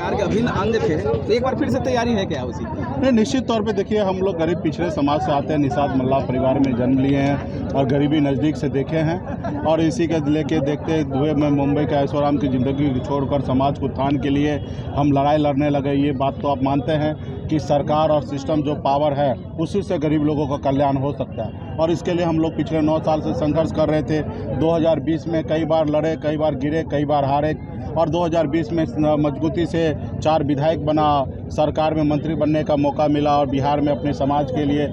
सरकार के अभिन्न अंग थे, तो एक बार फिर से तैयारी है क्या उसी की? नहीं, निश्चित तौर पे देखिए, हम लोग गरीब पिछड़े समाज से आते हैं, निषाद मल्लाह परिवार में जन्म लिए हैं और गरीबी नज़दीक से देखे हैं, और इसी के लेके देखते हुए मैं मुंबई के ऐशोआराम की ज़िंदगी छोड़कर समाज को उत्थान के लिए हम लड़ाई लड़ने लगे। ये बात तो आप मानते हैं कि सरकार और सिस्टम जो पावर है उसी से गरीब लोगों का कल्याण हो सकता है, और इसके लिए हम लोग पिछले 9 साल से संघर्ष कर रहे थे। 2020 में कई बार लड़े, कई बार गिरे, कई बार हारे, और 2020 में मजबूती से 4 विधायक बना, सरकार में मंत्री बनने का मौका मिला, और बिहार में अपने समाज के लिए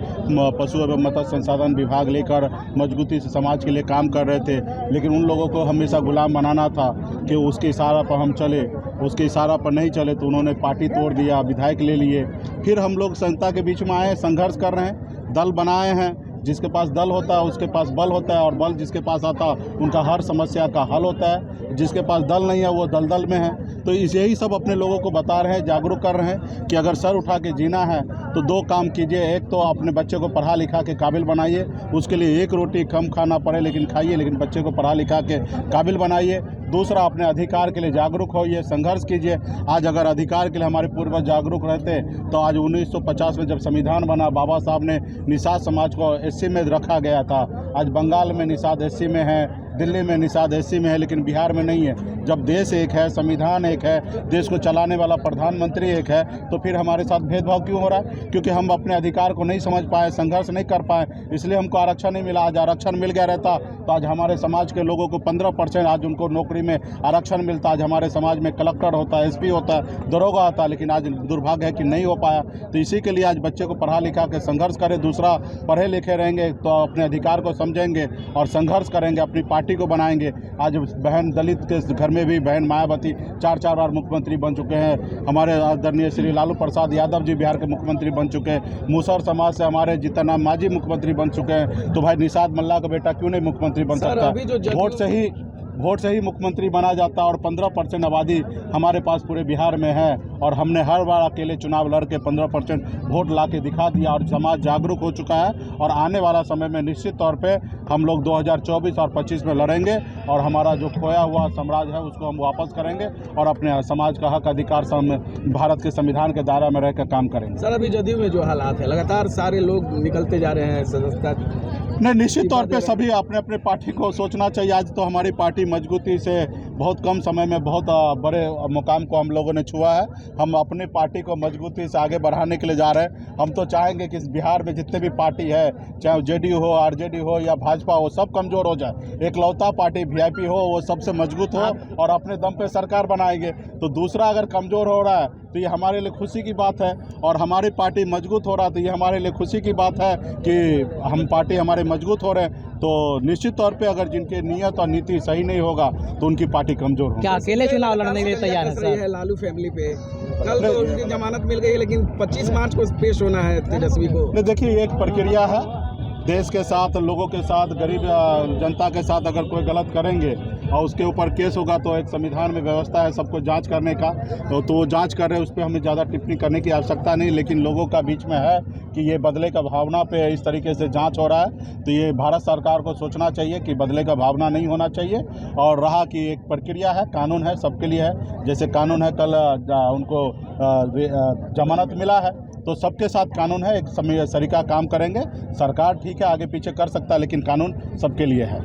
पशु एवं मत्स्य संसाधन विभाग लेकर मजबूती से समाज के लिए काम कर रहे थे। लेकिन उन लोगों को हमेशा गुलाम बनाना था कि उसके इशारा पर हम चले, उसके इशारा पर नहीं चले तो उन्होंने पार्टी तोड़ दिया, विधायक ले लिए। फिर हम लोग जनता के बीच में आए, संघर्ष कर रहे हैं, दल बनाए हैं। जिसके पास दल होता है उसके पास बल होता है, और बल जिसके पास आता है उनका हर समस्या का हल होता है। जिसके पास दल नहीं है वो दलदल में है। तो यही सब अपने लोगों को बता रहे हैं, जागरूक कर रहे हैं कि अगर सर उठा के जीना है तो 2 काम कीजिए। एक तो अपने बच्चे को पढ़ा लिखा के काबिल बनाइए, उसके लिए 1 रोटी कम खाना पड़े लेकिन खाइए, लेकिन बच्चे को पढ़ा लिखा के काबिल बनाइए। दूसरा, अपने अधिकार के लिए जागरूक होइए, संघर्ष कीजिए। आज अगर अधिकार के लिए हमारे पूर्वज जागरूक रहते तो आज 1950 में जब संविधान बना, बाबा साहब ने निषाद समाज को एससी में रखा गया था। आज बंगाल में निषाद एससी में है, दिल्ली में निषाद एससी में है, लेकिन बिहार में नहीं है। जब देश एक है, संविधान एक है, देश को चलाने वाला प्रधानमंत्री एक है, तो फिर हमारे साथ भेदभाव क्यों हो रहा है? क्योंकि हम अपने अधिकार को नहीं समझ पाए, संघर्ष नहीं कर पाए, इसलिए हमको आरक्षण नहीं मिला। आज आरक्षण मिल गया रहता तो आज हमारे समाज के लोगों को 15% आज उनको नौकरी में आरक्षण मिलता। आज हमारे समाज में कलेक्टर होता है, एसपी होता है, दरोगा होता है, लेकिन आज दुर्भाग्य है कि नहीं हो पाया। तो इसी के लिए आज बच्चे को पढ़ा लिखा के संघर्ष करें। दूसरा, पढ़े लिखे रहेंगे तो अपने अधिकार को समझेंगे और संघर्ष करेंगे, अपनी पार्टी को बनाएंगे। आज बहन दलित के घर में भी बहन मायावती 4 बार मुख्यमंत्री बन चुके हैं। हमारे आदरणीय श्री लालू प्रसाद यादव जी बिहार के मुख्यमंत्री बन चुके हैं। मुसहर समाज से हमारे जीतनराम मांझी मुख्यमंत्री बन चुके हैं। तो भाई निषाद मल्लाह का बेटा क्यों नहीं मुख्यमंत्री बन सकता? वोट से ही मुख्यमंत्री बना जाता, और 15% आबादी हमारे पास पूरे बिहार में है, और हमने हर बार अकेले चुनाव लड़ के 15% वोट ला के दिखा दिया, और समाज जागरूक हो चुका है। और आने वाला समय में निश्चित तौर पे हम लोग 2024 और 25 में लड़ेंगे, और हमारा जो खोया हुआ साम्राज्य है उसको हम वापस करेंगे, और अपने समाज का हक अधिकार भारत के संविधान के दायरा में रहकर काम करेंगे। सर, अभी जदयू में जो हालात है, लगातार सारे लोग निकलते जा रहे हैं सदस्यता। नहीं, निश्चित तौर पे सभी अपने अपने पार्टी को सोचना चाहिए। आज तो हमारी पार्टी मजबूती से बहुत कम समय में बहुत बड़े मुकाम को हम लोगों ने छुआ है। हम अपनी पार्टी को मजबूती से आगे बढ़ाने के लिए जा रहे हैं। हम तो चाहेंगे कि बिहार में जितने भी पार्टी है, चाहे जेडीयू हो, आरजेडी हो या भाजपा हो, सब कमज़ोर हो जाए। एकलौता पार्टी वीआईपी हो, वो सबसे मजबूत हो और अपने दम पे सरकार बनाएंगे। तो दूसरा अगर कमज़ोर हो रहा है तो ये हमारे लिए खुशी की बात है, और हमारी पार्टी मजबूत हो रहा है तो ये हमारे लिए खुशी की बात है कि हम पार्टी हमारे मजबूत हो रहे हैं। तो निश्चित तौर पे अगर जिनके नियत और नीति सही नहीं होगा तो उनकी पार्टी कमजोर होगी। क्या अकेले चुनाव लड़ने के लिए तैयार है लालू फैमिली पे? कल तो उनकी जमानत मिल गई, लेकिन 25 मार्च को पेश होना है तेजस्वी को। नहीं, देखिए, ये एक प्रक्रिया है। देश के साथ, लोगों के साथ, गरीब जनता के साथ अगर कोई गलत करेंगे और उसके ऊपर केस होगा तो एक संविधान में व्यवस्था है सबको जांच करने का, तो वो जांच कर रहे हैं, उस पर हमें ज़्यादा टिप्पणी करने की आवश्यकता नहीं। लेकिन लोगों का बीच में है कि ये बदले का भावना पे इस तरीके से जांच हो रहा है, तो ये भारत सरकार को सोचना चाहिए कि बदले का भावना नहीं होना चाहिए। और रहा कि एक प्रक्रिया है, कानून है, सबके लिए है। जैसे कानून है, कल उनको जमानत मिला है, तो सबके साथ कानून है, एक सरीका काम करेंगे। सरकार ठीक है आगे पीछे कर सकता है, लेकिन कानून सबके लिए है।